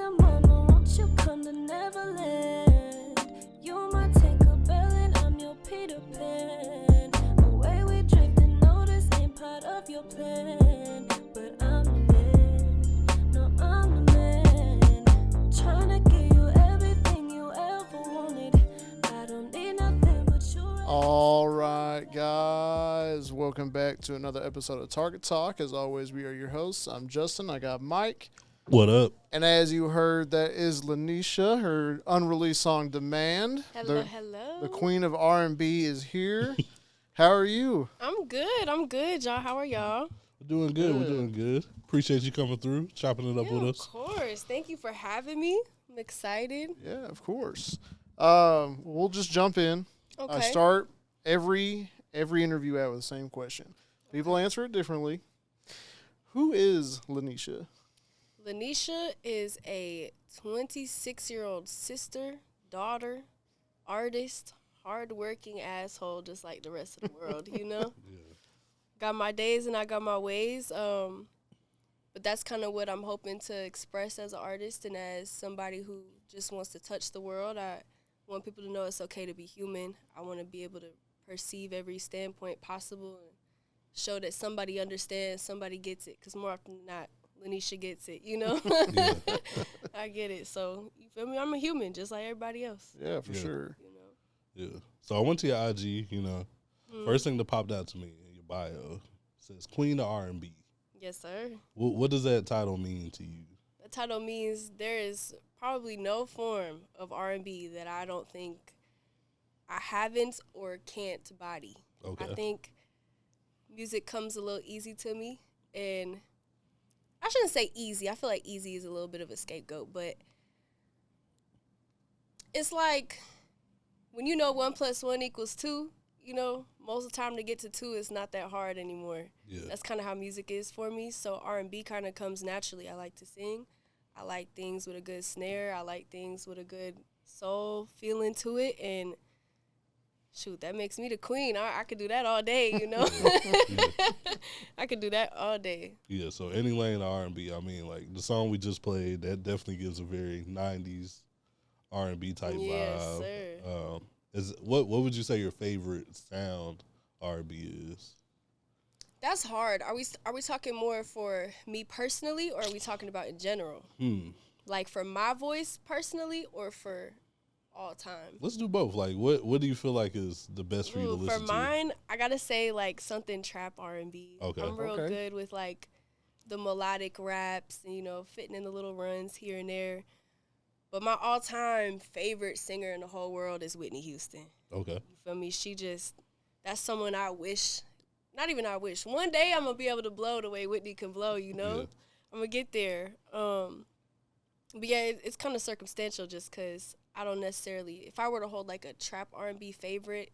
Dear mama, won't you come to Neverland? You my Tinkerbell and I'm your Peter Pan. Away we drifting, no, this ain't part of your plan. But I'm the man, no, I'm the man. Tryna give you everything you ever wanted. I don't need nothing but you. All right, guys, welcome back to another episode of Target Talk. As always, we are your hosts. I'm Justin. I got Mike. What up? And as you heard, that is Laniesha, her unreleased song "Demand." Hello, The queen of R&B is here. How are you? I'm good, y'all. How are y'all? We're doing good. Appreciate you coming through, chopping it up with us. Of course. Thank you for having me. I'm excited. Yeah, of course. We'll just jump in. Okay. I start every interview out with the same question. People answer it differently. Who is Laniesha? Laniesha is a 26-year-old sister, daughter, artist, hardworking asshole, just like the rest of the world, you know? Yeah. Got my days and I got my ways. But that's kind of what I'm hoping to express as an artist and as somebody who just wants to touch the world. I want people to know it's okay to be human. I want to be able to perceive every standpoint possible and show that somebody understands, somebody gets it. Because more often than not, Laniesha gets it, you know? Yeah. I get it. So, you feel me? I'm a human just like everybody else. Yeah, for sure. You know? Yeah. So I went to your IG, First thing that popped out to me in your bio says Queen of R&B. Yes, sir. What does that title mean to you? That title means there is probably no form of R&B that I don't think I haven't or can't body. Okay. I think music comes a little easy to me, and I shouldn't say easy. I feel like easy is a little bit of a scapegoat, but it's like when you know 1 + 1 = 2, most of the time to get to 2 is not that hard anymore. Yeah. That's kind of how music is for me. So R&B kind of comes naturally. I like to sing. I like things with a good snare. I like things with a good soul feeling to it. And shoot, that makes me the queen. I could do that all day, I could do that all day. Yeah, so any lane of R&B, like the song we just played, that definitely gives a very 90s R&B type Yes, vibe. sir. What would you say your favorite sound R&B is? That's hard. Are we talking more for me personally, or are we talking about in general? Like for my voice personally, or for all time? Let's do both. Like, what do you feel like is the best for you to listen to? For mine, I gotta say like something trap R&B. Okay. I'm real good with like the melodic raps and fitting in the little runs here and there. But my all-time favorite singer in the whole world is Whitney Houston. Okay. You feel me? That's someone I wish. Not even I wish. One day I'm going to be able to blow the way Whitney can blow, Yeah. I'm going to get there. But yeah, it's kind of circumstantial just because I don't necessarily, if I were to hold like a trap R&B favorite,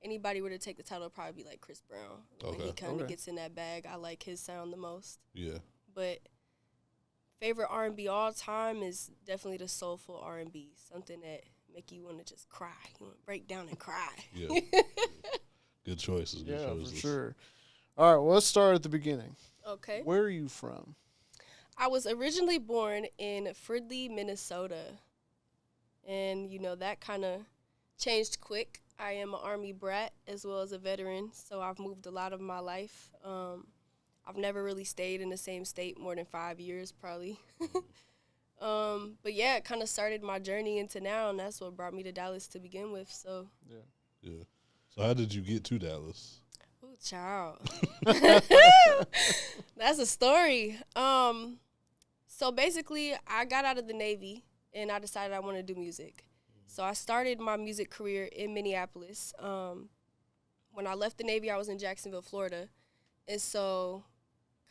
anybody were to take the title, it'd probably be like Chris Brown. Okay. He kind of gets in that bag. I like his sound the most. Yeah. But favorite R&B all time is definitely the soulful R&B, something that make you want to just cry. You want to break down and cry. Yeah. Good choices. For sure. All right, well, let's start at the beginning. Okay. Where are you from? I was originally born in Fridley, Minnesota. And, that kind of changed quick. I am an Army brat as well as a veteran, so I've moved a lot of my life. I've never really stayed in the same state more than 5 years, probably. But, yeah, it kind of started my journey into now, and that's what brought me to Dallas to begin with. So, yeah. So how did you get to Dallas? Ooh, child. That's a story. So basically, I got out of the Navy, and I decided I wanted to do music. So I started my music career in Minneapolis. When I left the Navy, I was in Jacksonville, Florida. And so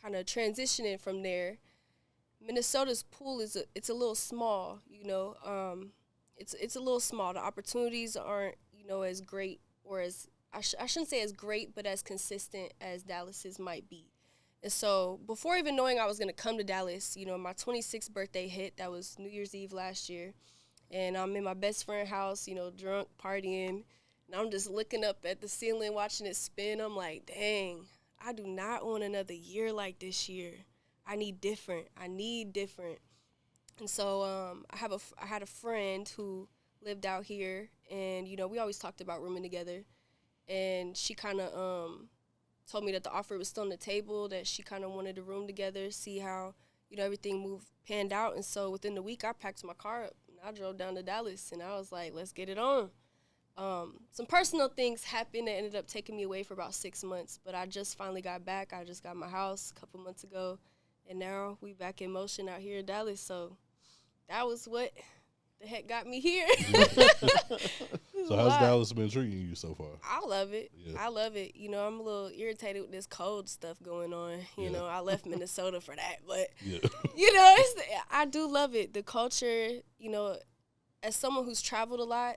kind of transitioning from there, Minnesota's pool it's a little small, It's a little small. The opportunities aren't, as great or as I shouldn't say as great, but as consistent as Dallas's might be. And so before even knowing I was going to come to Dallas, my 26th birthday hit. That was New Year's Eve last year. And I'm in my best friend's house, drunk, partying. And I'm just looking up at the ceiling, watching it spin. I'm like, dang, I do not want another year like this year. I need different. And so I had a friend who lived out here, and we always talked about rooming together. And she kind of told me that the offer was still on the table, that she kind of wanted to room together, see how everything panned out. And so within the week, I packed my car up and I drove down to Dallas, and I was like, let's get it on. Some personal things happened that ended up taking me away for about 6 months, but I just finally got back. I just got my house a couple months ago, and now we back in motion out here in Dallas. So that was what the heck got me here. So how's Dallas been treating you so far? I love it. Yeah. I love it. I'm a little irritated with this cold stuff going on. I left Minnesota for that, but Yeah. I do love it. The culture, as someone who's traveled a lot,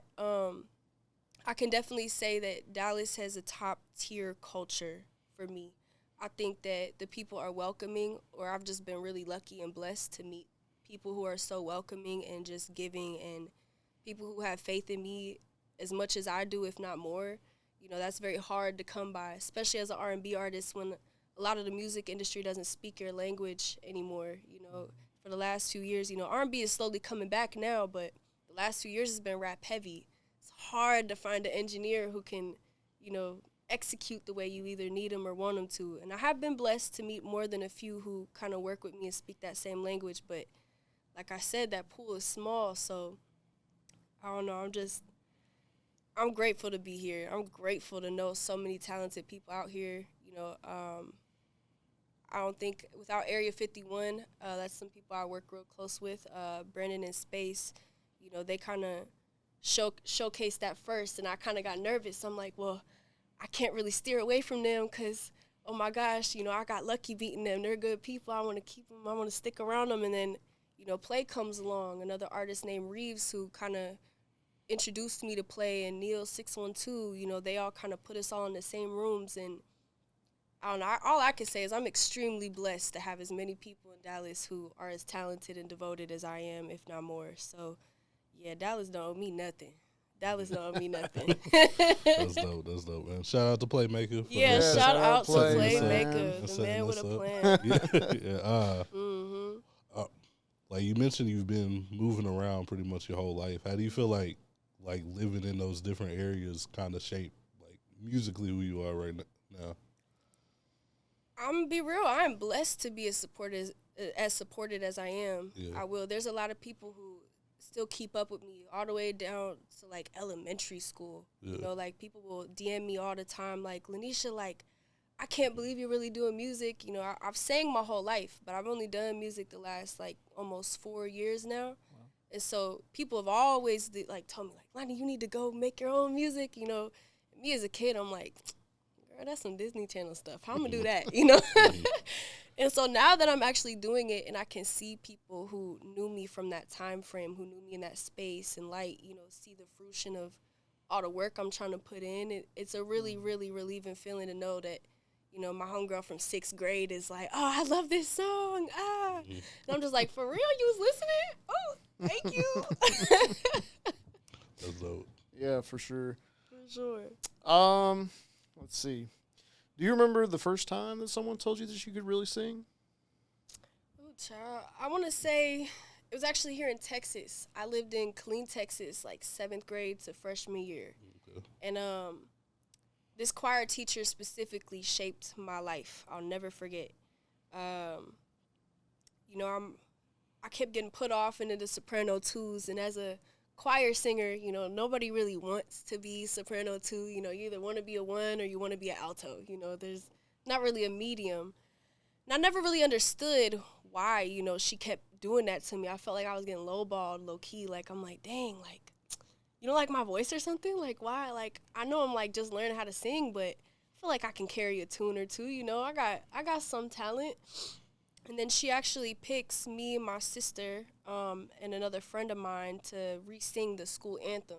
I can definitely say that Dallas has a top tier culture for me. I think that the people are welcoming, or I've just been really lucky and blessed to meet people who are so welcoming and just giving, and people who have faith in me as much as I do, if not more. That's very hard to come by, especially as an R&B artist, when a lot of the music industry doesn't speak your language anymore. For the last few years, R&B is slowly coming back now, but the last few years has been rap heavy. It's hard to find an engineer who can, execute the way you either need them or want them to. And I have been blessed to meet more than a few who kind of work with me and speak that same language, but like I said, that pool is small, so I don't know, I'm grateful to be here. I'm grateful to know so many talented people out here. I don't think without Area 51, that's some people I work real close with, Brandon and Space. They kind of showcased that first, and I kind of got nervous. I'm like, well, I can't really steer away from them because, oh my gosh, I got lucky beating them. They're good people. I want to keep them. I want to stick around them. And then, Play comes along, another artist named Reeves who kind of introduced me to Play, and Neil 612, they all kind of put us all in the same rooms. And I don't know, all I can say is I'm extremely blessed to have as many people in Dallas who are as talented and devoted as I am, if not more. So, yeah, Dallas don't owe me nothing. Dallas don't owe me nothing. That's dope, man. Shout out to Playmaker. Yeah, shout out to Playmaker, and the man with a plan. plan. Like you mentioned, you've been moving around pretty much your whole life. How do you feel like living in those different areas kind of shape, like, musically who you are right now? I'm gonna be real. I'm blessed to be as supported as I am. Yeah. I will. There's a lot of people who still keep up with me all the way down to like elementary school. Yeah. Like people will DM me all the time, like, Laniesha, like, I can't believe you're really doing music. I've sang my whole life, but I've only done music the last like almost 4 years now. Wow. And so people have always told me, like, Lani, you need to go make your own music. Me as a kid, I'm like, girl, that's some Disney Channel stuff. How I'm gonna do that, And so now that I'm actually doing it, and I can see people who knew me from that time frame, who knew me in that space and light, see the fruition of all the work I'm trying to put in. It's a really, really relieving feeling to know that, my homegirl from 6th grade is like, oh, I love this song. And I'm just like, for real, you was listening? Oh, thank you. That's dope. Yeah, for sure. For sure. Let's see. Do you remember the first time that someone told you that you could really sing? Oh, child. I want to say it was actually here in Texas. I lived in Killeen, Texas, like 7th grade to freshman year. Okay. And this choir teacher specifically shaped my life. I'll never forget. I kept getting put off into the soprano twos, and as a choir singer, nobody really wants to be soprano two. You either want to be a 1 or you want to be an alto. There's not really a medium. And I never really understood why, she kept doing that to me. I felt like I was getting lowballed, low-key. Like, I'm like, dang, like, you don't like my voice or something? Like, why? Like, I know I'm, like, just learning how to sing, but I feel like I can carry a tune or two, I got some talent. And then she actually picks me and my sister and another friend of mine to re-sing the school anthem.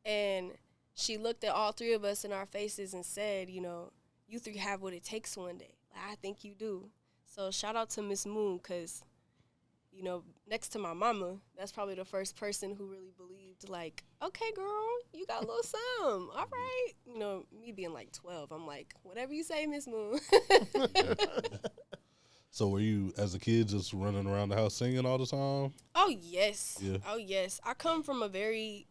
And she looked at all 3 of us in our faces and said, you 3 have what it takes one day. I think you do. So shout out to Miss Moon, because, next to my mama, that's probably the first person who really believed, like, okay, girl, you got a little something. All right. Me being like 12, I'm like, whatever you say, Miss Moon. So were you, as a kid, just running around the house singing all the time? Oh yes. Yeah. Oh yes. I come from a very,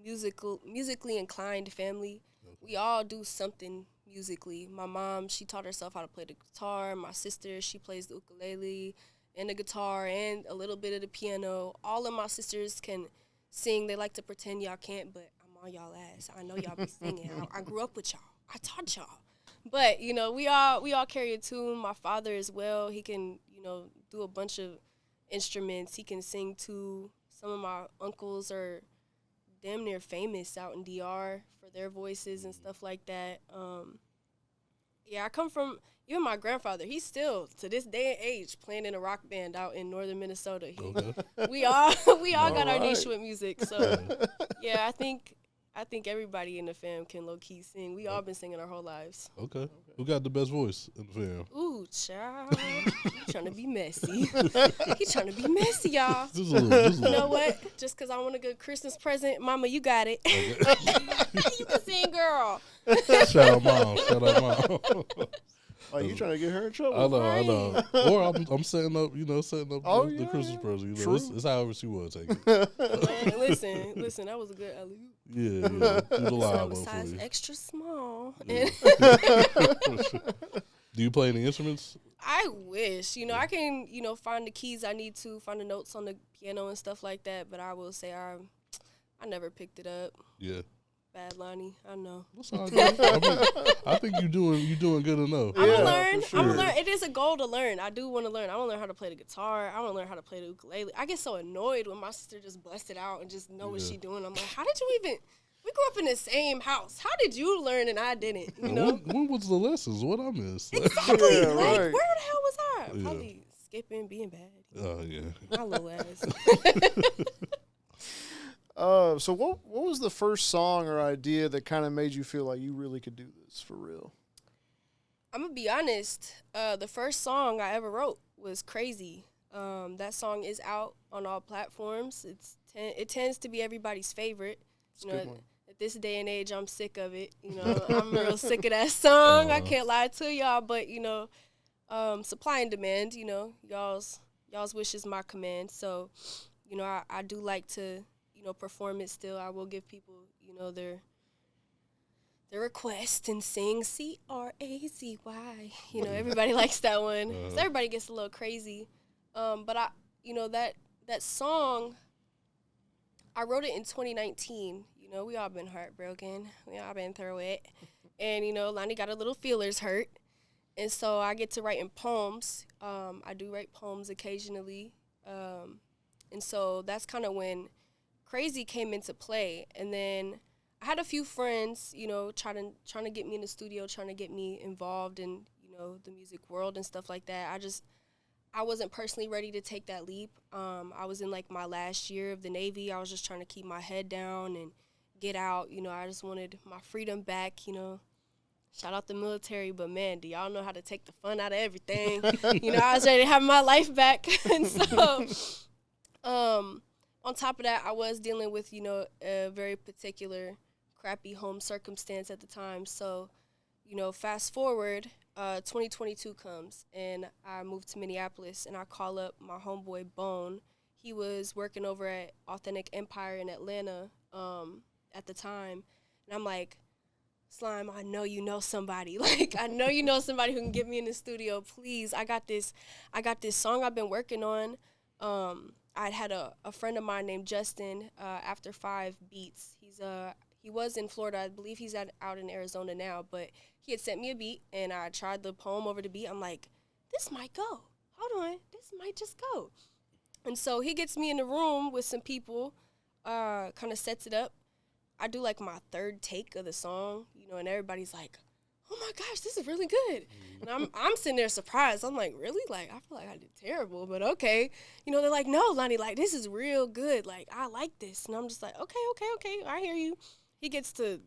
musically inclined family. We all do something musically. My mom, she taught herself how to play the guitar. My sister, she plays the ukulele and the guitar and a little bit of the piano. All of my sisters can sing. They like to pretend y'all can't, but I'm on y'all ass. I know y'all be singing. I grew up with y'all. I taught y'all. But, we all carry a tune. My father as well, he can, do a bunch of instruments. He can sing too. Some of my uncles are damn near famous out in DR for their voices and stuff like that. I come from, even my grandfather, he's still, to this day and age, playing in a rock band out in northern Minnesota. We all got our niche with music. So, yeah, I think everybody in the fam can low-key sing. We all been singing our whole lives. Okay. Who got the best voice in the fam? Ooh, child. He trying to be messy. He trying to be messy, y'all. Just a little. You know what? Just because I want a good Christmas present, Mama, you got it. You can sing, girl. Shout out, mom. Like, you trying to get her in trouble? I know. Or I'm setting up, the Christmas yeah. present. True. It's however she want to take it. Listen, that was a good alley-oop. Yeah. Do the live I'm one a for size you. extra small. Yeah. Do you play any instruments? I wish, I can, find the keys I need to, find the notes on the piano and stuff like that. But I will say I never picked it up. Yeah. Bad Lonnie, I know. That's all good. I think you're doing good enough. I'm gonna Yeah, learn. for I'm gonna sure. learn. It is a goal to learn. I do want to learn. I want to learn how to play the guitar. I want to learn how to play the ukulele. I get so annoyed when my sister just busted out and just know what she doing. I'm like, how did you even? We grew up in the same house. How did you learn and I didn't? When was the lessons? What I missed? Exactly. Yeah, like, right. where the hell was I? Yeah. Probably skipping, being bad. Oh yeah. My little ass. So what was the first song or idea that kind of made you feel like you really could do this for real? I'm gonna be honest. The first song I ever wrote was "Crazy." That song is out on all platforms. It tends to be everybody's favorite. It's a good one. At this day and age, I'm sick of it. I'm real sick of that song. I can't lie to y'all, but supply and demand. Y'all's wish is my command. So, I do like to perform it still. I will give people their request and sing CRAZY. Everybody likes that one. So everybody gets a little crazy. But that song, I wrote it in 2019. We all been heartbroken. We all been through it. And, Lonnie got her little feelers hurt. And so I get to write in poems. I do write poems occasionally. And so that's kind of when Crazy came into play. And then I had a few friends, trying to get me in the studio, trying to get me involved in, the music world and stuff like that. I wasn't personally ready to take that leap. I was in my last year of the Navy. I was just trying to keep my head down and get out. I just wanted my freedom back, Shout out the military, but man, do y'all know how to take the fun out of everything? I was ready to have my life back. And so, on top of that, I was dealing with, a very particular crappy home circumstance at the time. So, fast forward, 2022 comes, and I moved to Minneapolis, and I call up my homeboy Bone. He was working over at Authentic Empire in Atlanta at the time. And I'm like, Slime, I know you know somebody. I know you know somebody who can get me in the studio. Please, I got this song I've been working on. I'd had a friend of mine named Justin, After 5 Beats. He was in Florida. I believe he's out in Arizona now. But he had sent me a beat, and I tried the poem over the beat. I'm like, this might go. Hold on. This might just go. And so he gets me in the room with some people, kind of sets it up. I do my third take of the song, and everybody's like, oh my gosh, this is really good. And I'm sitting there surprised. I'm like, really? I feel like I did terrible, but okay. They're like, no, Lonnie, this is real good. I like this. And I'm just like, okay, I hear you. He gets to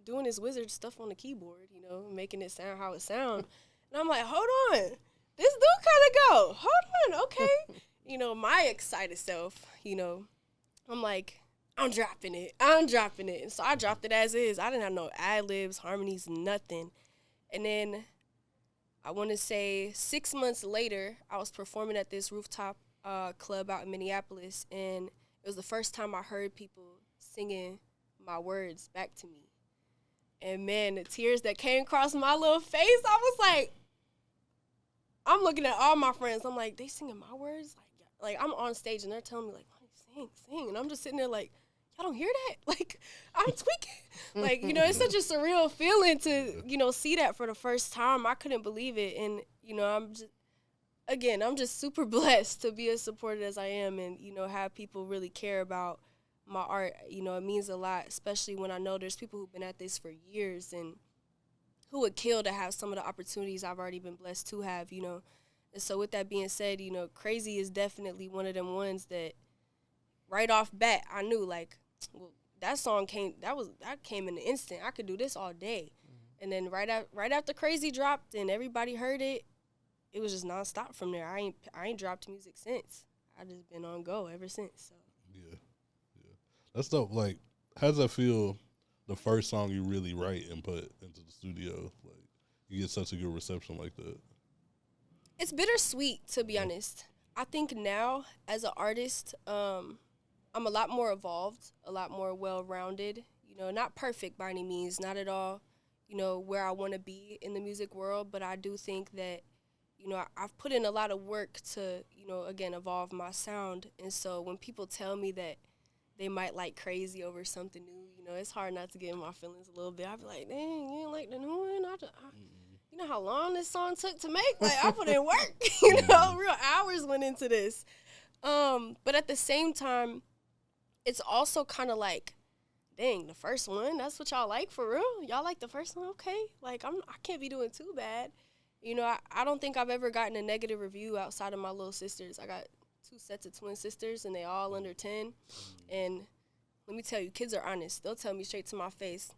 doing his wizard stuff on the keyboard, making it sound how it sounds. And I'm like, hold on. This do kind of go. Hold on, okay. My excited self, I'm like, I'm dropping it. And so I dropped it as is. I didn't have no ad-libs, harmonies, nothing. And then I want to say 6 months later, I was performing at this rooftop club out in Minneapolis, and it was the first time I heard people singing my words back to me. And man, the tears that came across my little face, I was like, I'm looking at all my friends. I'm like, they singing my words? Like I'm on stage and they're telling me like, sing. And I'm just sitting there like, y'all don't hear that? Like, I'm tweaking. Like, you know, it's such a surreal feeling to, see that for the first time. I couldn't believe it. And, I'm just super blessed to be as supported as I am and, have people really care about my art. It means a lot, especially when I know there's people who've been at this for years and who would kill to have some of the opportunities I've already been blessed to have, And so with that being said, Crazy is definitely one of them ones that right off bat I knew like, well, that song came in an instant. I could do this all day. Mm-hmm. And then right after Crazy dropped and everybody heard it, it was just nonstop from there. I ain't dropped music since. I just been on go ever since. So. Yeah. That's dope. Like, how does that feel? The first song you really write and put into the studio, like you get such a good reception like that. It's bittersweet, to be honest. I think now as an artist, I'm a lot more evolved, a lot more well-rounded. Not perfect by any means, not at all. Where I want to be in the music world, but I do think that. I've put in a lot of work to, again, evolve my sound. And so when people tell me that they might like Crazy over something new, it's hard not to get in my feelings a little bit. I'd be like, dang, you ain't like the new one? You know how long this song took to make? Like, I put in work, real hours went into this. But at the same time, it's also kind of like, dang, the first one, that's what y'all like for real? Y'all like the first one? Okay. Like, I can't be doing too bad. I don't think I've ever gotten a negative review outside of my little sisters. I got 2 sets of twin sisters, and they all under 10. And let me tell you, kids are honest. They'll tell me straight to my face,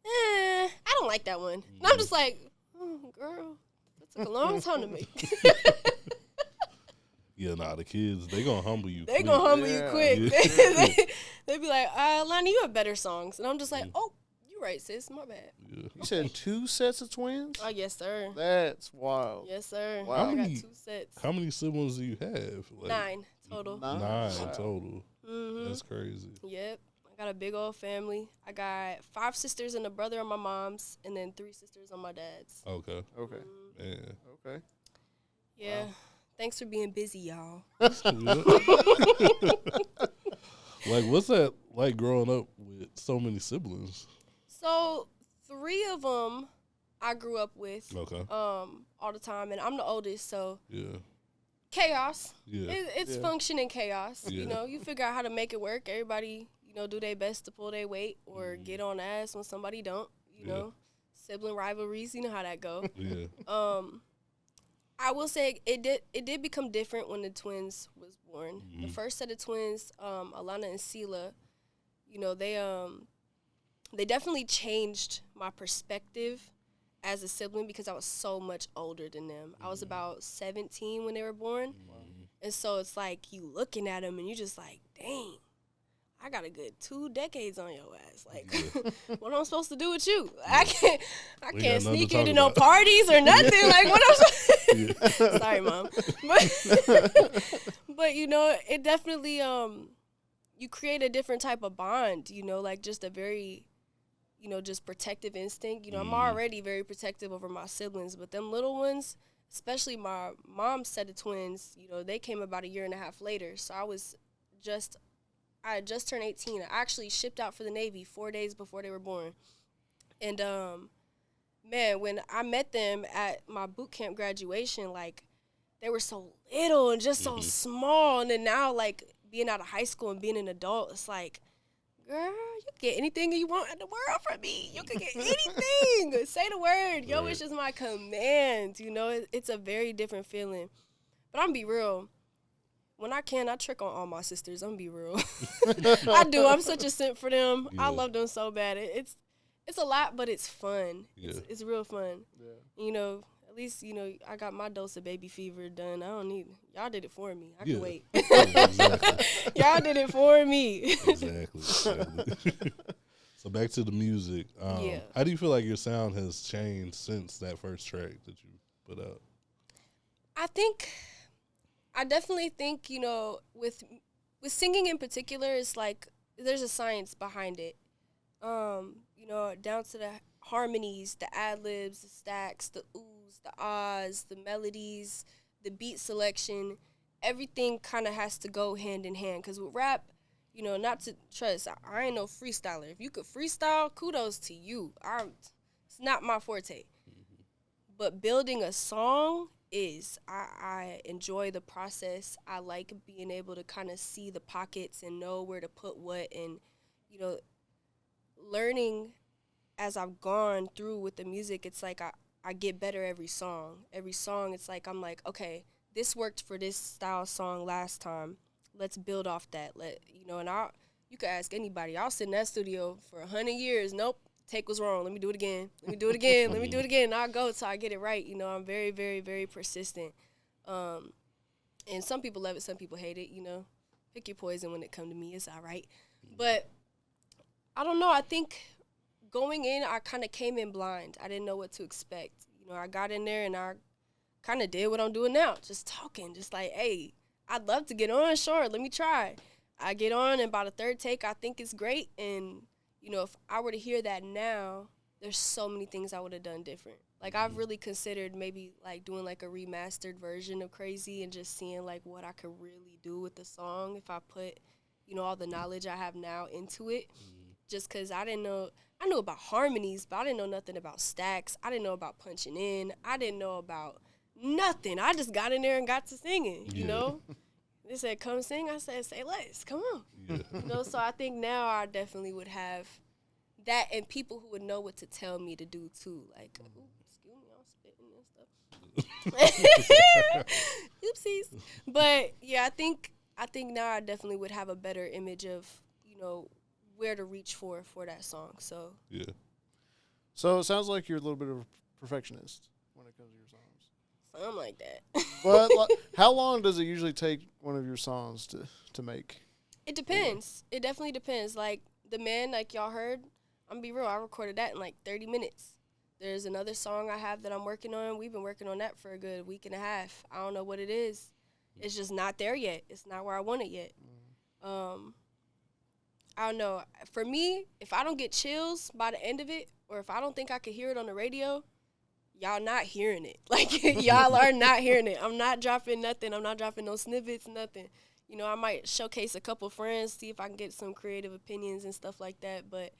I don't like that one. And I'm just like, oh, girl, that took a long time to make. Yeah, the kids, they gonna humble you. They gonna humble you quick. Yeah. They be like, Lani, you have better songs. And I'm just like, oh, you right, sis. My bad. Yeah. You said 2 sets of twins? Oh, yes, sir. That's wild. Yes, sir. Wow. I got 2 sets. How many siblings do you have? Like, 9 total. 9 Wow. total. Mm-hmm. That's crazy. Yep. I got a big old family. I got 5 sisters and a brother on my mom's, and then 3 sisters on my dad's. Okay. Man. Okay. Yeah. Wow. Thanks for being busy, y'all. Like, what's that like growing up with so many siblings? So 3 of them I grew up with. Okay. All the time, and I'm the oldest, so yeah. Chaos. Yeah. It's functioning chaos. Yeah. You figure out how to make it work. Everybody, do their best to pull their weight or get on ass when somebody don't. You know, sibling rivalries. You know how that go. Yeah. I will say it did become different when the twins was born. Mm-hmm. The first set of twins, Alana and Sela, they definitely changed my perspective as a sibling because I was so much older than them. I was about 17 when they were born. And so it's like you looking at them and you just like, dang, I got a good 2 decades on your ass. Like, what am I supposed to do with you? I can't sneak into no parties or nothing. Like, what am I supposed to Sorry, Mom. But it definitely, you create a different type of bond, like just a very, just protective instinct. I'm already very protective over my siblings, but them little ones, especially my mom's set of twins, they came about a year and a half later. So I had just turned 18. I actually shipped out for the Navy 4 days before they were born. And, man, when I met them at my boot camp graduation, like, they were so little and just so small. And then now, like, being out of high school and being an adult, it's like, girl, you can get anything you want in the world from me. You can get anything. Say the word. Your wish is my command. It's a very different feeling. But I'm going to be real. When I trick on all my sisters. I'm going to be real. I do. I'm such a simp for them. Yeah. I love them so bad. It's a lot, but it's fun. Yeah. It's real fun. Yeah. At least, I got my dose of baby fever done. I don't need – y'all did it for me. I can wait. Exactly. Y'all did it for me. Exactly. So back to the music. How do you feel like your sound has changed since that first track that you put out? I think I definitely think, with singing in particular, it's like there's a science behind it. Down to the harmonies, the ad-libs, the stacks, the oohs, the ahs, the melodies, the beat selection. Everything kind of has to go hand in hand. Because with rap, not to trust, I ain't no freestyler. If you could freestyle, kudos to you. It's not my forte. But building a song is. I enjoy the process. I like being able to kind of see the pockets and know where to put what, and learning as I've gone through with the music. It's like I get better every song. Every song, it's like I'm like, okay, this worked for this style song last time. Let's build off that. And you could ask anybody. I'll sit in that studio for 100 years. Nope. Take was wrong. Let me do it again. Let me do it again. Let me do it again. And I'll go till I get it right. I'm very, very, very persistent. And some people love it. Some people hate it. Pick your poison when it come to me. It's all right. But I don't know. I think going in, I kind of came in blind. I didn't know what to expect. I got in there and I kind of did what I'm doing now. Just talking. Just like, hey, I'd love to get on. Sure, let me try. I get on, and by the third take, I think it's great. And if I were to hear that now, there's so many things I would have done different. Like, I've really considered maybe, like, doing, like, a remastered version of Crazy and just seeing, like, what I could really do with the song if I put, all the knowledge I have now into it. Just because I knew about harmonies, but I didn't know nothing about stacks. I didn't know about punching in. I didn't know about nothing. I just got in there and got to singing, They said, come sing. I said, say less. Come on. Yeah. So I think now I definitely would have that, and people who would know what to tell me to do, too. Like, ooh, excuse me, I'm spitting and stuff. Oopsies. But, yeah, I think now I definitely would have a better image of, where to reach for that song. So, yeah. So it sounds like you're a little bit of a perfectionist when it comes to your songs. Something like that. But how long does it usually take one of your songs to make? It depends. It definitely depends. Like, The Man, like y'all heard, I'm gonna be real, I recorded that in like 30 minutes. There's another song I have that I'm working on. We've been working on that for a good week and a half. I don't know what it is. It's just not there yet. It's not where I want it yet. I don't know. For me, if I don't get chills by the end of it, or if I don't think I could hear it on the radio, y'all not hearing it. Like, y'all are not hearing it. I'm not dropping nothing. I'm not dropping no snippets, nothing. I might showcase a couple friends, see if I can get some creative opinions and stuff like that. But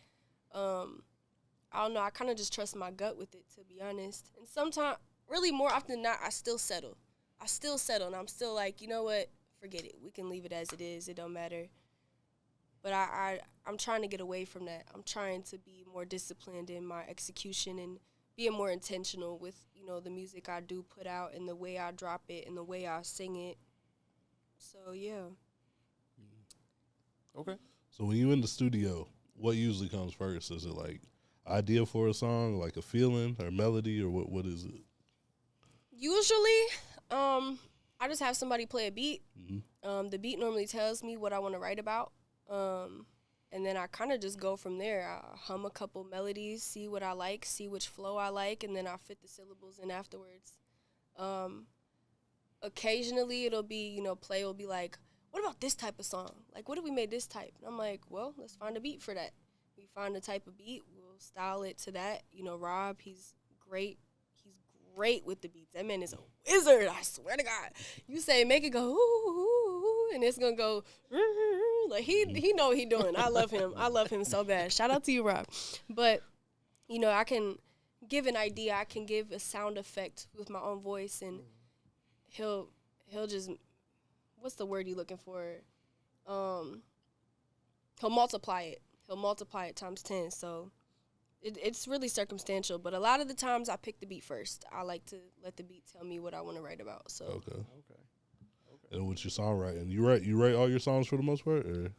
I don't know. I kind of just trust my gut with it, to be honest. And sometimes, really more often than not, I still settle. And I'm still like, you know what? Forget it. We can leave it as it is. It don't matter. But I'm trying to get away from that. I'm trying to be more disciplined in my execution and being more intentional with, the music I do put out and the way I drop it and the way I sing it. So, yeah. Okay. So when you're in the studio, what usually comes first? Is it like idea for a song, like a feeling or melody, or what is it? Usually, I just have somebody play a beat. The beat normally tells me what I want to write about. And then I kind of just go from there. I hum a couple melodies, see what I like, see which flow I like, and then I fit the syllables in afterwards. Occasionally it'll be, Play will be like, what about this type of song? Like, what if we made this type? And I'm like, well, let's find a beat for that. We find the type of beat, we'll style it to that. Rob, he's great. He's great with the beats. That man is a wizard, I swear to God. You say, make it go, ooh, ooh, ooh, and it's going to go, like, he know what he doing. I love him. I love him so bad. Shout out to you, Rob. But, I can give an idea. I can give a sound effect with my own voice, and he'll just, what's the word you looking for? He'll multiply it. He'll multiply it times 10. So it's really circumstantial. But a lot of the times I pick the beat first. I like to let the beat tell me what I want to write about. So okay. And with your songwriting, you write all your songs for the most part, or?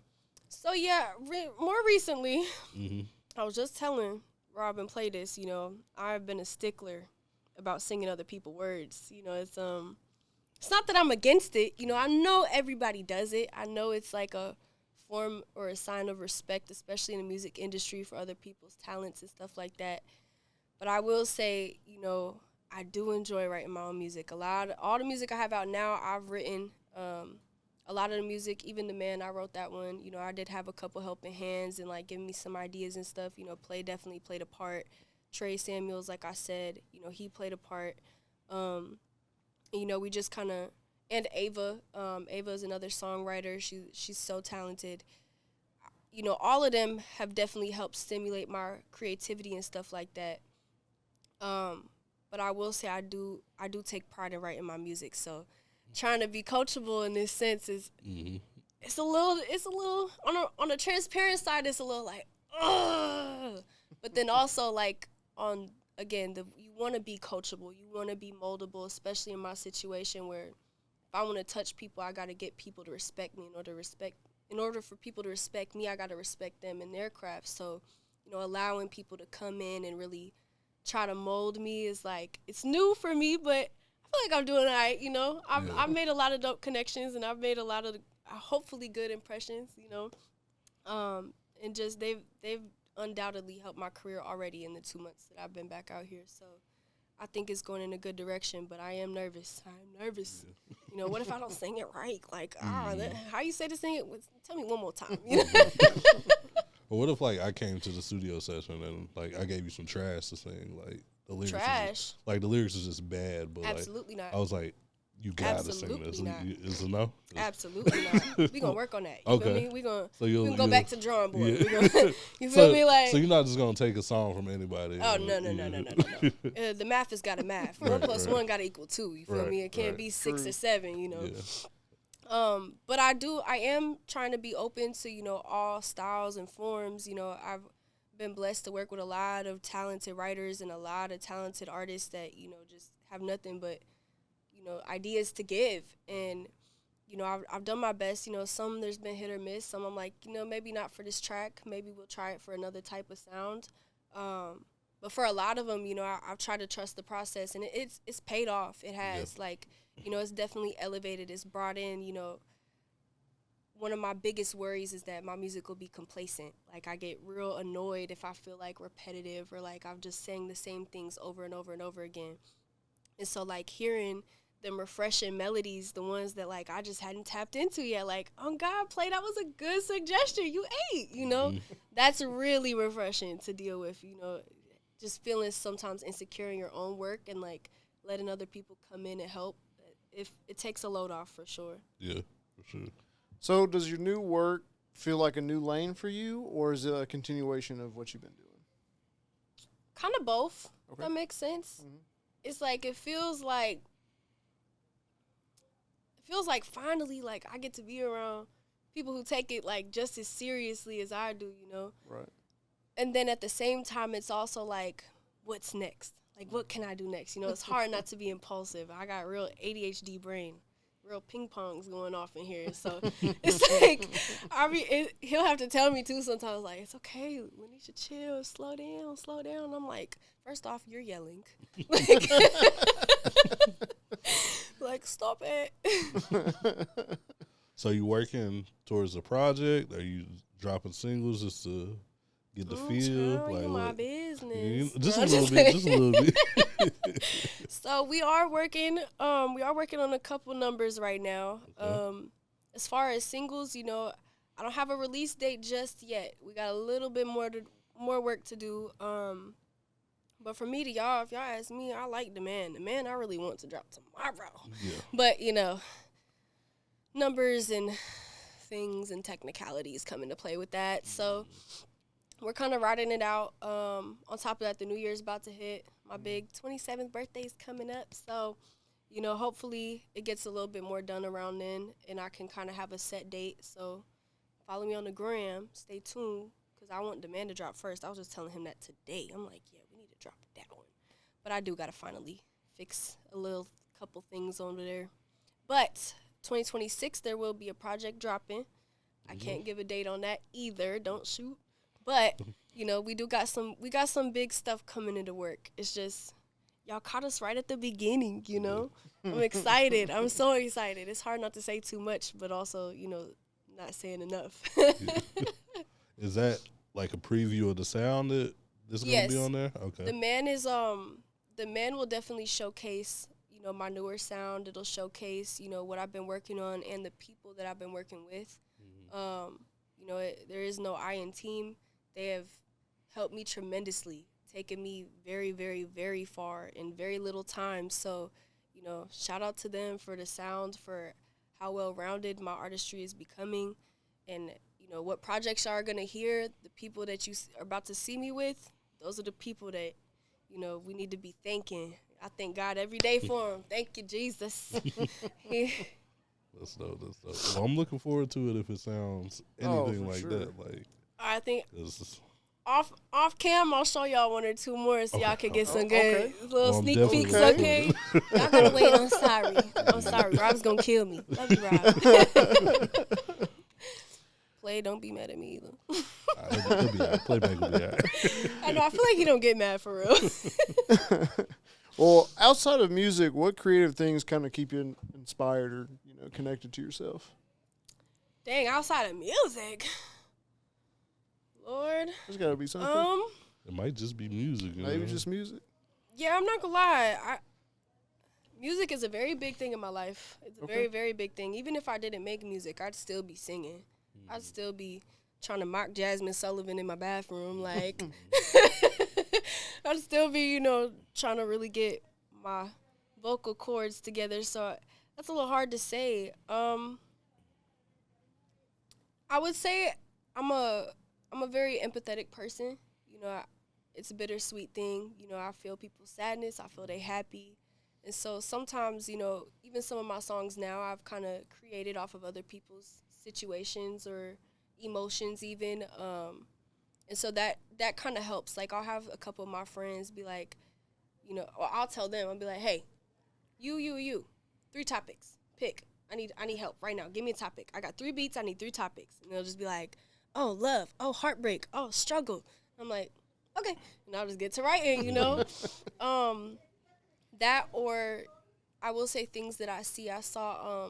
So yeah, more recently, I was just telling Rob and Play this. I've been a stickler about singing other people's words. It's not that I'm against it. I know everybody does it. I know it's like a form or a sign of respect, especially in the music industry, for other people's talents and stuff like that. But I will say, I do enjoy writing my own music. All the music I have out now, I've written. A lot of the music, even The Man, I wrote that one. You know, I did have a couple helping hands and, like, giving me some ideas and stuff. You know, definitely played a part. Trey Samuels, like I said, you know, he played a part. You know, we just kind of, and Ava. Ava is another songwriter. She's so talented. You know, all of them have definitely helped stimulate my creativity and stuff like that. But I will say I do take pride in writing my music. So trying to be coachable in this sense is it's a little on a transparent side. It's a little like, ugh. But then also like on again, you want to be coachable. You want to be moldable, especially in my situation where if I want to touch people, I got to get people to respect me. In order for people to respect me, I got to respect them in their craft. So, you know, allowing people to come in and really try to mold me is like, it's new for me, but I feel like I'm doing all right, you know. I've made a lot of dope connections, and I've made a lot of hopefully good impressions, you know. And just they've undoubtedly helped my career already in the 2 months that I've been back out here. So I think it's going in a good direction, but I am nervous. Yeah. You know, what if I don't sing it right? Like, how you say to sing it? Tell me one more time. You know? Well, what if, like, I came to the studio session and, like, I gave you some trash to sing? Like, the lyrics Trash? The lyrics is just bad. But Absolutely like, not. I was like, you got to sing this. Not. Is it no? Absolutely not. We're going to work on that. You feel me? We're going to go back to the drawing board. Yeah. You feel me? Like, so you're not just going to take a song from anybody. Oh, no. The math has got a math. 1 + 1 got to equal 2. You feel me? It can't be 6 or 7, you know. Yeah. But I am trying to be open to, you know, all styles and forms. You know, I've been blessed to work with a lot of talented writers and a lot of talented artists that, you know, just have nothing but, you know, ideas to give. And, you know, I've done my best. You know, some there's been hit or miss. Some I'm like, you know, maybe not for this track. Maybe we'll try it for another type of sound. But for a lot of them, you know, I've tried to trust the process, and it's paid off. It has. Yep. Like, you know, it's definitely elevated. It's brought in, you know, one of my biggest worries is that my music will be complacent. Like, I get real annoyed if I feel, like, repetitive or, like, I've just sang the same things over and over and over again. And so, like, hearing them refreshing melodies, the ones that, like, I just hadn't tapped into yet, like, oh, God, Play, that was a good suggestion. You ate, you know? That's really refreshing to deal with, you know, just feeling sometimes insecure in your own work and, like, letting other people come in and help. It takes a load off for sure. Yeah, for sure. So does your new work feel like a new lane for you, or is it a continuation of what you've been doing? Kind of both. Okay. That makes sense. Mm-hmm. It's like it feels like finally, like, I get to be around people who take it, like, just as seriously as I do, you know? Right. And then at the same time, it's also like, what's next? Like, what can I do next? You know, it's hard not to be impulsive. I got real ADHD brain. Real ping pongs going off in here. So it's like, he'll have to tell me too sometimes, like, it's okay, Laniesha, chill, slow down. I'm like, first off, you're yelling. Like, stop it. So you working towards a project? Are you dropping singles just to get the feel? Like, my business. Just a little bit. So we are working on a couple numbers right now. Okay. As far as singles, you know, I don't have a release date just yet. We got a little bit more work to do. But for me, if y'all ask me, I like The Man. The Man I really want to drop tomorrow. Yeah. But, you know, numbers and things and technicalities come into play with that. So we're kind of riding it out. On top of that, the New Year's about to hit. My big 27th birthday's coming up. So, you know, hopefully it gets a little bit more done around then, and I can kind of have a set date. So follow me on the gram. Stay tuned, because I want The Man to drop first. I was just telling him that today. I'm like, yeah, we need to drop that one. But I do got to finally fix a couple things over there. But 2026, there will be a project dropping. I can't give a date on that either. Don't shoot. But, you know, we got some big stuff coming into work. It's just, y'all caught us right at the beginning, you know? I'm excited. I'm so excited. It's hard not to say too much, but also, you know, not saying enough. Is that like a preview of the sound that's going to be on there? Okay. The Man will definitely showcase, you my newer sound. It'll showcase, what I've been working on and the people that I've been working with. There is no I in team. They have helped me tremendously, taken me very, very, very far in very little time. So, shout out to them for the sound, for how well-rounded my artistry is becoming, and, what projects y'all are going to hear, the people that you are about to see me with, those are the people that, we need to be thanking. I thank God every day for them. Thank you, Jesus. That's dope. Well, I'm looking forward to it if it sounds anything like sure. that. Like, I think it's off cam, I'll show y'all one or two more so y'all can get some good little Well, I'm sneak definitely peeks, looking okay? forward Y'all gotta wait. I'm sorry. Rob's gonna kill me. Love you, Rob. Play, don't be mad at me either. He'll be all right. Playback will be all right. I know, I feel like he don't get mad for real. Well, outside of music, what creative things kind of keep you inspired or connected to yourself? Dang, outside of music. Lord. There's got to be something. It might just be music. Maybe just music. Yeah, I'm not gonna lie. Music is a very big thing in my life. It's a very, very big thing. Even if I didn't make music, I'd still be singing. I'd still be trying to mock Jasmine Sullivan in my bathroom. Like, I'd still be, trying to really get my vocal cords together. So that's a little hard to say. I would say I'm a very empathetic person. It's a bittersweet thing. I feel people's sadness. I feel they happy. And so sometimes, even some of my songs now I've kind of created off of other people's situations or emotions even. And so that kind of helps. Like, I'll have a couple of my friends be like, or I'll tell them, I'll be like, hey, you, 3 topics, pick. I need help right now. Give me a topic. I got 3 beats. I need 3 topics. And they'll just be like, oh, love. Oh, heartbreak. Oh, struggle. I'm like, okay. And I'll just get to writing, That, or I will say things that I see. I saw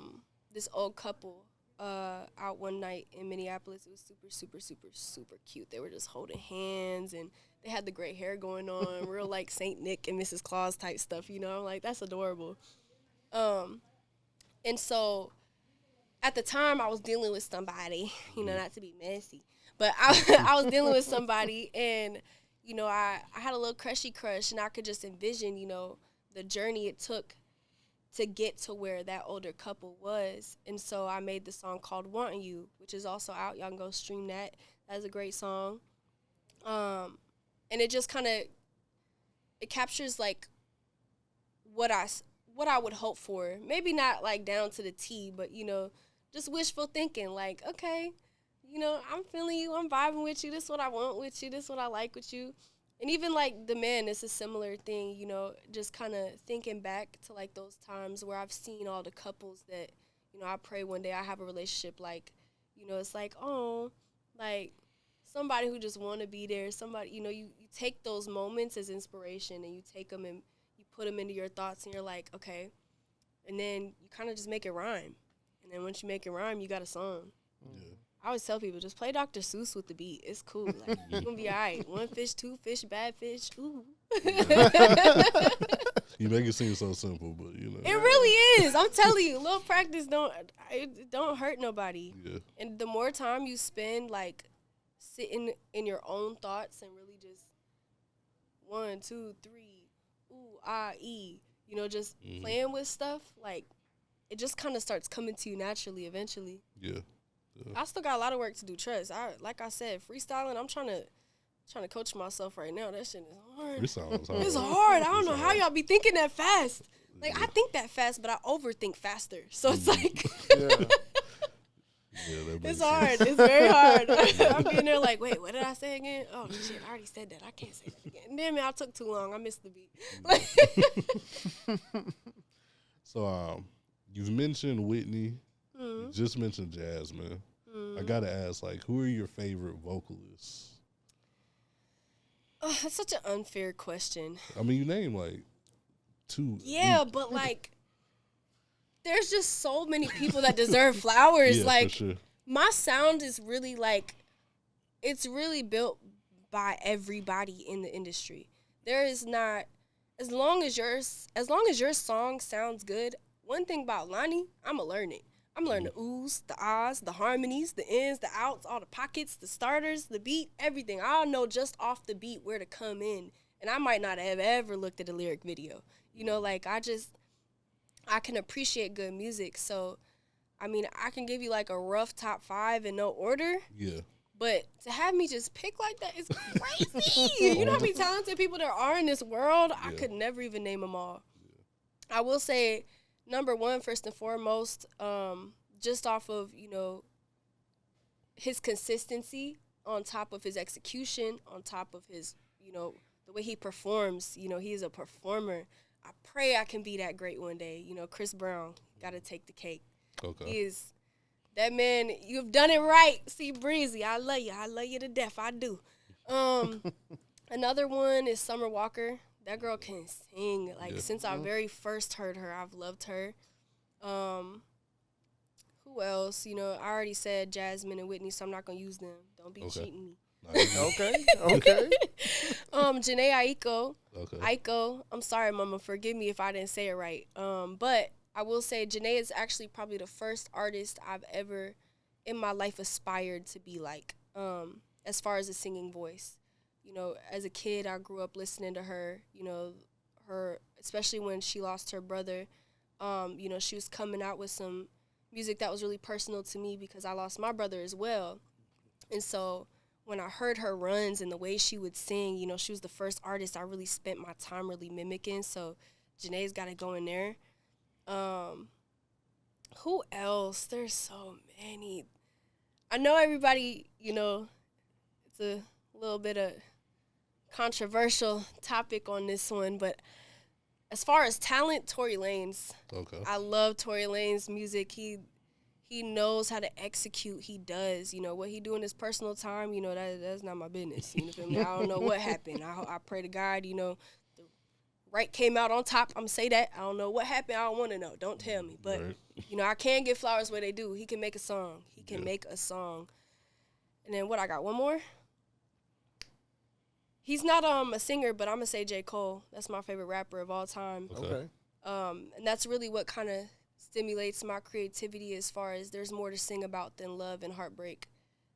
this old couple out one night in Minneapolis. It was super, super, super, super cute. They were just holding hands, and they had the gray hair going on, real like Saint Nick and Mrs. Claus type stuff, I'm like, that's adorable. And so at the time I was dealing with somebody, not to be messy, but I was dealing with somebody, and, I had a little crushy crush, and I could just envision, the journey it took to get to where that older couple was. And so I made the song called Wanting You, which is also out. Y'all can go stream that. That's a great song. And it just kind of, it captures like what I would hope for. Maybe not like down to the T, but, just wishful thinking. Like, okay, I'm feeling you. I'm vibing with you. This is what I want with you. This is what I like with you. And even, like, the men, it's a similar thing, just kind of thinking back to, like, those times where I've seen all the couples that, I pray one day I have a relationship like, it's like, oh, like, somebody who just want to be there, somebody, you take those moments as inspiration, and you take them and you put them into your thoughts, and you're like, okay. And then you kind of just make it rhyme. And then once you make it rhyme, you got a song. Yeah. I always tell people, just play Dr. Seuss with the beat. It's cool. Like, you're going to be all right. 1 fish, 2 fish, bad fish. Ooh. You make it seem so simple, but, It really is. I'm telling you, little practice don't hurt nobody. Yeah. And the more time you spend, like, sitting in your own thoughts and really just 1, 2, 3, ooh, ah, e, just playing with stuff, like, it just kind of starts coming to you naturally eventually. Yeah. I still got a lot of work to do. Trust. Like I said, freestyling. I'm trying to coach myself right now. That shit is hard. Freestyling hard. It's hard. I don't know how y'all be thinking that fast. Like, I think that fast, but I overthink faster. So it's like, it's hard. It's very hard. I'm being there like, wait, what did I say again? Oh shit, I already said that. I can't say that again. Damn it, I took too long. I missed the beat. So, you've mentioned Whitney. You just mentioned Jasmine. I gotta ask, like, who are your favorite vocalists? That's such an unfair question. I mean, you name like 2. Yeah, but like, there's just so many people that deserve flowers. Yeah, like, for sure. My sound is really like, it's really built by everybody in the industry. There is not as long as your song sounds good, one thing about Lonnie, I'ma learn it. I'm learning the oohs, the ahs, the harmonies, the ins, the outs, all the pockets, the starters, the beat, everything. I'll know just off the beat where to come in. And I might not have ever looked at a lyric video. You know, like I can appreciate good music. So, I mean, I can give you like a rough top 5 in no order. Yeah. But to have me just pick like that is crazy. You know how many talented people there are in this world? I could never even name them all. I will say, number one, first and foremost, just off of, you know, his consistency on top of his execution, on top of his, you know, the way he performs. You know, he is a performer. I pray I can be that great one day. You know, Chris Brown, got to take the cake. Okay. He is, that man, you've done it right. See, Breezy, I love you. I love you to death. I do. Another one is Summer Walker. That girl can sing. Like, since I very first heard her, I've loved her. Who else? You know, I already said Jasmine and Whitney, so I'm not going to use them. Don't be cheating me. Okay. Janae Aiko. Okay. Aiko. I'm sorry, Mama. Forgive me if I didn't say it right. But I will say Janae is actually probably the first artist I've ever in my life aspired to be like, as far as a singing voice. You know, as a kid, I grew up listening to her, you know, especially when she lost her brother. You know, she was coming out with some music that was really personal to me because I lost my brother as well. And so when I heard her runs and the way she would sing, you know, she was the first artist I really spent my time really mimicking. So Janae's got to go in there. Who else? There's so many. I know everybody, you know, it's a little bit of controversial topic on this one, but as far as talent, Tory Lanez. Okay. I love Tory Lanez music. He knows how to execute. He does. You know, what he do in his personal time, you know, that's not my business. You know what I mean? I don't know what happened. I pray to God, you know, the right came out on top. I'm going to say that. I don't know what happened. I don't want to know. Don't tell me. But, you know, I can get flowers where they do. He can make a song. He can make a song. And then what, I got one more? He's not a singer, but I'm going to say J. Cole. That's my favorite rapper of all time. Okay. And that's really what kind of stimulates my creativity as far as there's more to sing about than love and heartbreak.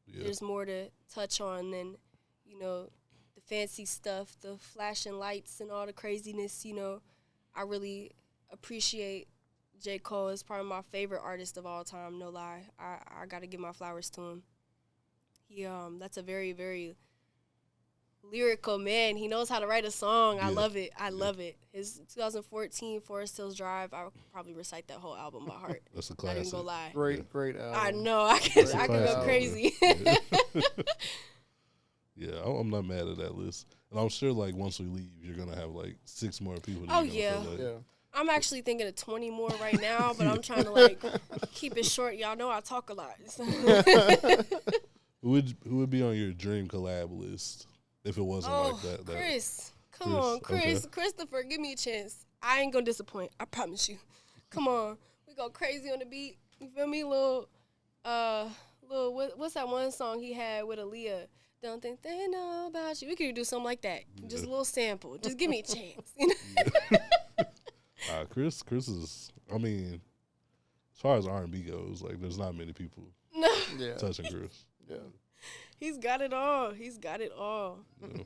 Yeah. There's more to touch on than, you know, the fancy stuff, the flashing lights and all the craziness, you know. I really appreciate J. Cole. Is probably my favorite artist of all time, no lie. I got to give my flowers to him. He that's a very, very lyrical man. He knows how to write a song. I love it. I love it. His 2014 Forest Hills Drive, I would probably recite that whole album by heart. That's a classic. Not even gonna lie. Great album. I know. I could go crazy. Yeah, I'm not mad at that list. And I'm sure, like, once we leave, you're going to have, like, 6 more people. Oh, yeah. I'm actually thinking of 20 more right now, but I'm trying to, like, keep it short. Y'all know I talk a lot. Who would be on your dream collab list? If it wasn't like that. Chris. Come on, Chris. Okay. Christopher, give me a chance. I ain't going to disappoint. I promise you. Come on. We go crazy on the beat. You feel me? What's that one song he had with Aaliyah? Don't think they know about you. We could do something like that. Just a little sample. Just give me a chance. You know? Chris is, I mean, as far as R&B goes, like, there's not many people touching Chris. Yeah. He's got it all. He's got it all. Yeah.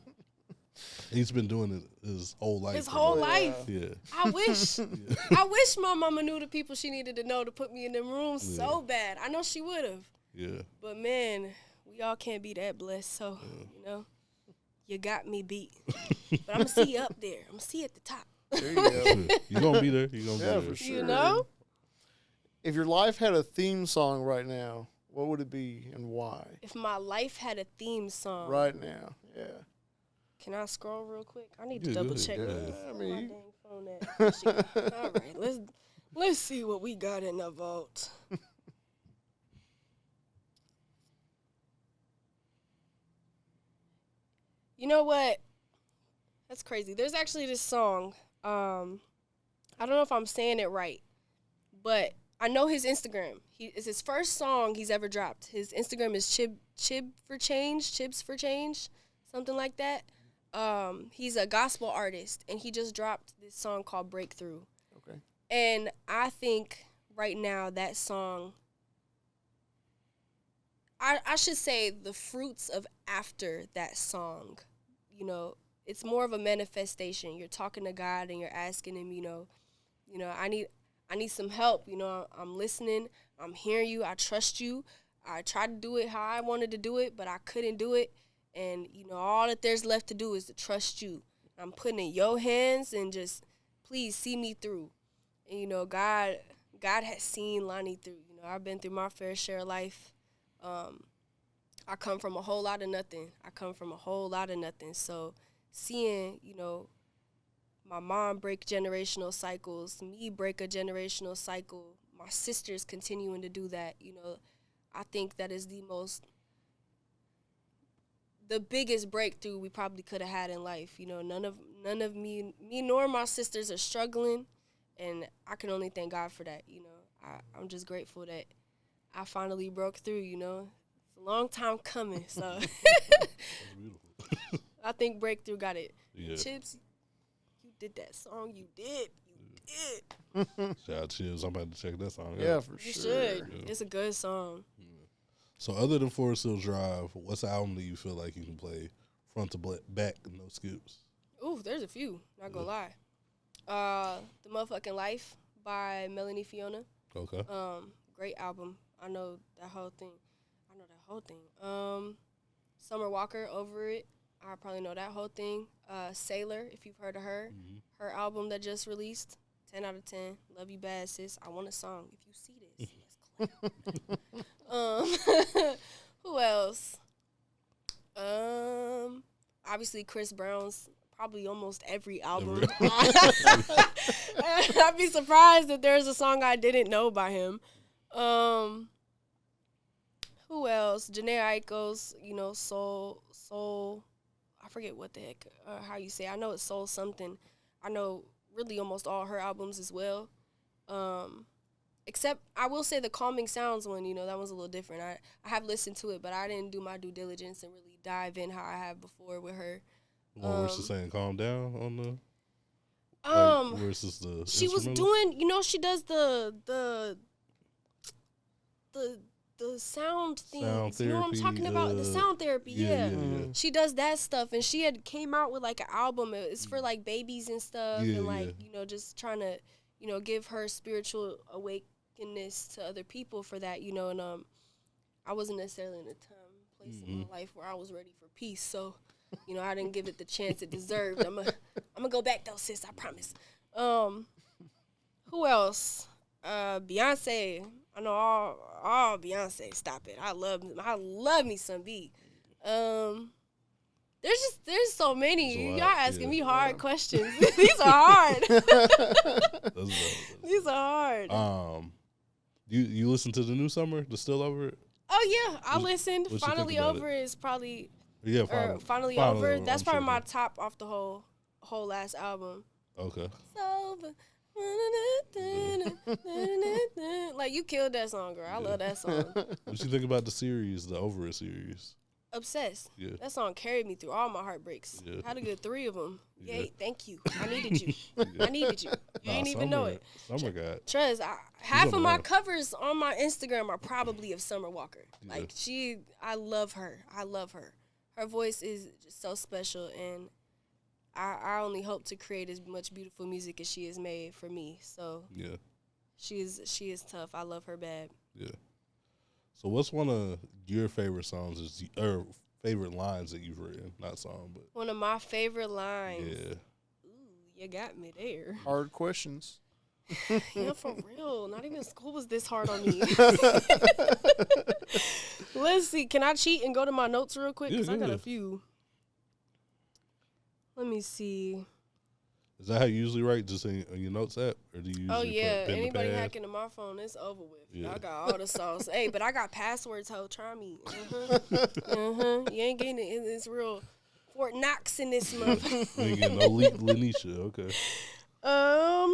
He's been doing it his whole life. His whole life. Yeah. I wish. I wish my mama knew the people she needed to know to put me in them rooms so bad. I know she would have. Yeah. But, man, we all can't be that blessed. So, you know, you got me beat. But I'm going to see you up there. I'm going to see you at the top. There you go. You're going to be there. You're going to be there. For sure. You know? If your life had a theme song right now, what would it be and why? If my life had a theme song. Right now, yeah. Can I scroll real quick? I need to double check my dang phone at. All right, let's see what we got in the vault. You know what? That's crazy. There's actually this song. I don't know if I'm saying it right, but I know his Instagram. It's his first song he's ever dropped. His Instagram is Chibs for Change, something like that. He's a gospel artist, and he just dropped this song called Breakthrough. Okay. And I think right now that song, I should say the fruits of after that song, you know, it's more of a manifestation. You're talking to God and you're asking him, you know, I need some help. You know, I'm listening. I'm hearing you. I trust you. I tried to do it how I wanted to do it, but I couldn't do it. And, you know, all that there's left to do is to trust you. I'm putting it in your hands and just please see me through. And, you know, God has seen Lonnie through. You know, I've been through my fair share of life. I come from a whole lot of nothing. So seeing, you know, my mom break generational cycles, me break a generational cycle, my sisters continuing to do that, you know, I think that is the biggest breakthrough we probably could have had in life. You know, none of me nor my sisters are struggling, and I can only thank God for that. You know, I'm just grateful that I finally broke through. You know, it's a long time coming, so That's beautiful. I think Breakthrough got it. Yeah. Chips, you did that song. You did. Shout out Chips. I'm about to check that song out. Yeah, for You sure. should. Yeah. It's a good song. So other than Forest Hill Drive, what's the album that you feel like you can play front to back, no skips? Ooh, there's a few. Not gonna lie. The Motherfucking Life by Melanie Fiona. Okay. Great album. I know that whole thing. Summer Walker, Over It. I probably know that whole thing. Sailor, if you've heard of her. Mm-hmm. Her album that just released. 10 out of 10. Love you bad, sis. I want a song. If you see this, let's clap. Who else? Obviously Chris Brown's probably almost every album. I'd be surprised if there's a song I didn't know by him. Who else? Janae Aiko's, you know, soul. I forget what the heck, how you say it. I know it's soul something. I know really almost all her albums as well. Except I will say the Calming Sounds one, you know, that one's a little different. I have listened to it, but I didn't do my due diligence and really dive in how I have before with her. One where she's saying calm down on the versus the she was instrumental? doing, you know, she does the sound things. Sound You know what I'm therapy, talking about? The sound therapy, yeah. yeah. She does that stuff, and she had came out with like an album. It's for like babies and stuff, Yeah, and like yeah. you know, just trying to, you know, give her spiritual awakenness to other people for that, you know. And I wasn't necessarily in a place in my life where I was ready for peace, so you know, I didn't give it the chance it deserved. I'm gonna go back though, sis. I promise. Who else? Beyonce. I know all Beyonce. Stop it. I love me some B. There's so many. There's a Y'all lot, asking yeah. me hard questions. These are hard. That's dope. These are hard. You listen to the new Summer, the Still Over It? Oh yeah, I listened. what you Finally think about Over is probably Yeah, finally over. That's probably my top off the whole last album. Okay. It's over. Like you killed that song, girl. I love that song. What you think about the series, the Over It series? Obsessed. Yeah. That song carried me through all my heartbreaks. Yeah. Had a good 3 of them. Yeah. Yay, thank you. I needed you. I needed you. You didn't even know it. Summer got. Trust, half on of the my run. covers on my Instagram are probably of Summer Walker. Yeah. Like I love her. I love her. Her voice is just so special, and I only hope to create as much beautiful music as she has made for me. So Yeah. she is tough. I love her bad. Yeah. So what's one of your favorite songs or favorite lines that you've written? Not song, but One of my favorite lines. yeah. Ooh, you got me there. Hard questions. Yeah, for real. Not even school was this hard on me. Let's see. Can I cheat and go to my notes real quick? Because I got Yeah. a few. Let me see. Is that how you usually write, just in your notes app, or do you usually Oh, yeah. put pen to Anybody pad? hacking to my phone, it's over with. Yeah. I got all the sauce. Hey, but I got passwords, ho. Try me. You ain't getting it. It's real Fort Knox in this month. You ain't getting no Laniesha, okay. I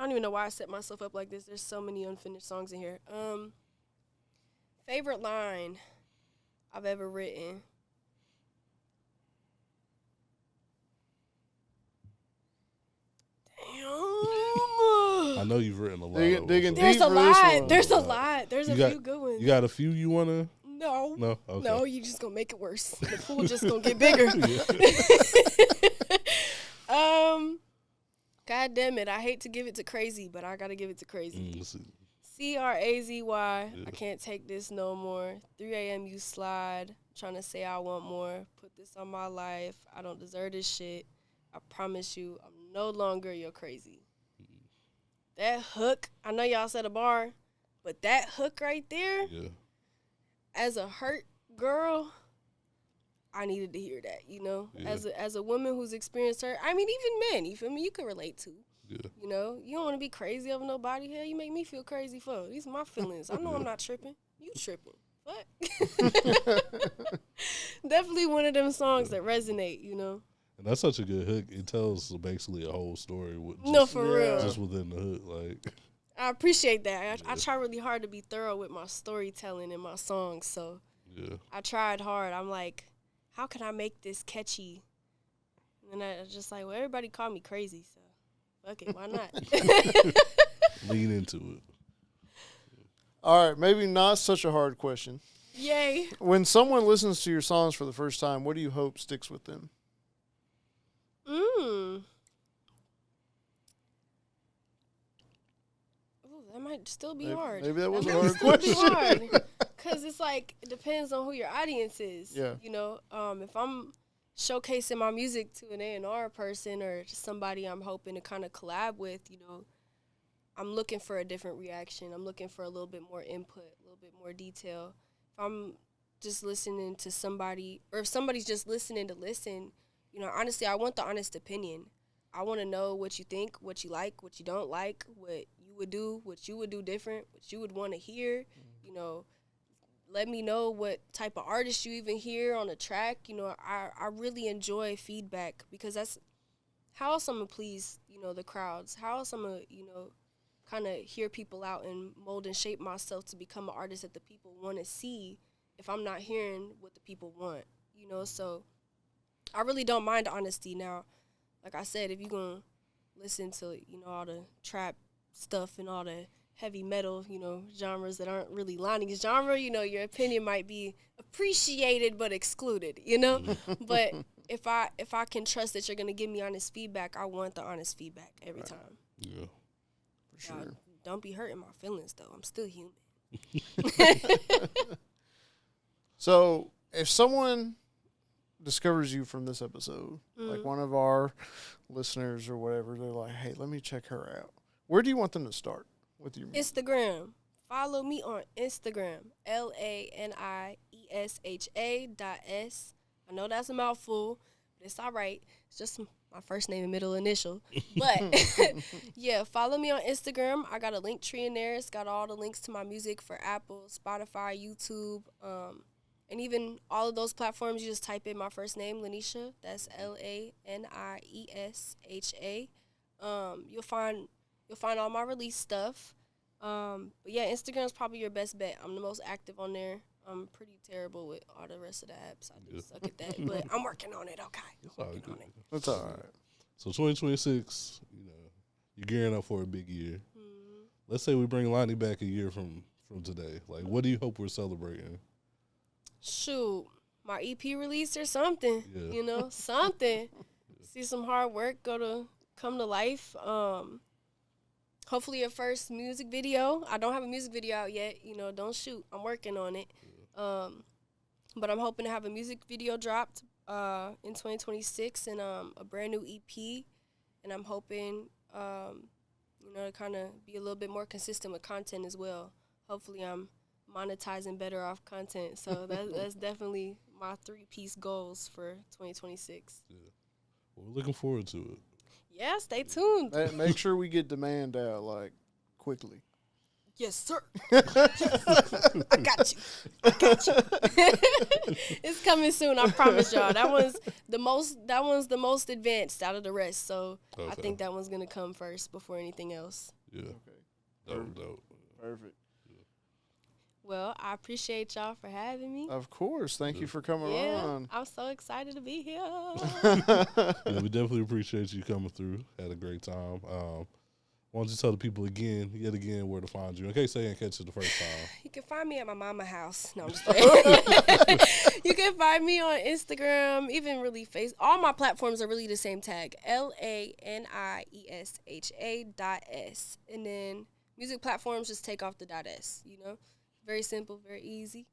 don't even know why I set myself up like this. There's so many unfinished songs in here. Favorite line I've ever written. I know you've written a lot. Digging There's deep a for this lot. one. There's a lot. There's a few good ones. You got a few you wanna? No. No. Okay. No, you just gonna make it worse. The pool just gonna get bigger. God damn it. I hate to give it to Crazy, but I gotta give it to Crazy. Let's see. CRAZY. I can't take this no more. 3 a.m. you slide. Trying to say I want more. Put this on my life. I don't deserve this shit. I promise you, I'm no longer your crazy. That hook, I know y'all said a bar, but that hook right there, as a hurt girl, I needed to hear that, you know? Yeah. As a woman who's experienced hurt, I mean, even men, you feel me? You can relate to. Yeah. You know? You don't want to be crazy over nobody. Hell, you make me feel crazy for. These are my feelings. I know I'm not tripping. You tripping. What? Definitely one of them songs that resonate, you know? And that's such a good hook. It tells basically a whole story. For real. Just within the hook, like. I appreciate that. I try really hard to be thorough with my storytelling in my songs, so I tried hard. I'm like, how can I make this catchy? And I was just like, well, everybody call me crazy, so fuck it, why not? Lean into it. All right, maybe not such a hard question. Yay. When someone listens to your songs for the first time, what do you hope sticks with them? Ooh, that might still be hard. Maybe that was a might hard still question. be hard. Because it's like, it depends on who your audience is. Yeah. You know, if I'm showcasing my music to an A&R person or just somebody I'm hoping to kind of collab with, you know, I'm looking for a different reaction. I'm looking for a little bit more input, a little bit more detail. If I'm just listening to somebody, or if somebody's just listening to listen, you know, honestly, I want the honest opinion. I want to know what you think, what you like, what you don't like, what you would do, what you would do different, what you would want to hear. You know, let me know what type of artist you even hear on a track. You know, I really enjoy feedback because that's how else I'm going to please, you know, the crowds. How else I'm going to, you know, kind of hear people out and mold and shape myself to become an artist that the people want to see if I'm not hearing what the people want, you know. So I really don't mind honesty now. Like I said, if you're going to listen to, you know, all the trap stuff and all the heavy metal, you know, genres that aren't really Laniesha genre, you know, your opinion might be appreciated but excluded, you know. But if I can trust that you're going to give me honest feedback, I want the honest feedback every time. Yeah. For sure. Don't be hurting my feelings, though. I'm still human. So, if someone discovers you from this episode, like one of our listeners or whatever, they're like, hey, let me check her out. Where do you want them to start with your music? Instagram. Follow me on Instagram, LANIESHA.S. I know that's a mouthful, but it's all right. It's just my first name and middle initial. But, yeah, follow me on Instagram. I got a link tree in there. It's got all the links to my music for Apple, Spotify, YouTube, and even all of those platforms. You just type in my first name, Laniesha. That's LANIESHA. You'll find all my release stuff. But yeah, Instagram's probably your best bet. I'm the most active on there. I'm pretty terrible with all the rest of the apps. I just suck at that, but I'm working on it. Okay, It's all good. That's all right. So 2026, you know, you're gearing up for a big year. Let's say we bring Lonnie back a year from today. Like, what do you hope we're celebrating? Shoot, my EP release or something. Yeah. You know, something. See some hard work come to life. Hopefully a first music video. I don't have a music video out yet. You know, don't shoot. I'm working on it. But I'm hoping to have a music video dropped in 2026 and a brand new EP. And I'm hoping, you know, to kind of be a little bit more consistent with content as well. Hopefully I'm monetizing better off content. So that's definitely my 3-piece goals for 2026. Yeah. Well, we're looking forward to it. Yeah, stay tuned. Make sure we get demand out, like, quickly. Yes, sir. I got you. It's coming soon. I promise y'all. That one's the most advanced out of the rest. So I think that one's gonna come first before anything else. Yeah. Okay. Dope. Perfect. Well, I appreciate y'all for having me. Of course. Thank you for coming Yeah, on. I'm so excited to be here. Yeah, we definitely appreciate you coming through. Had a great time. Why don't you tell the people yet again, where to find you in case they didn't catch it the first time? You can find me at my mama house. No, I'm just playing. You can find me on Instagram, even really Facebook. All my platforms are really the same tag, LANIESHA.S. And then music platforms just take off the .s, you know? Very simple, very easy.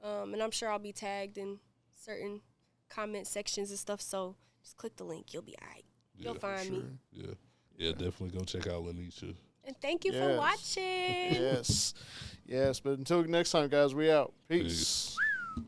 And I'm sure I'll be tagged in certain comment sections and stuff, so just click the link. You'll be all right. You'll find me. Yeah, definitely go check out Laniesha. And thank you for watching. Yes. Yes. But until next time, guys, we out. Peace. Peace.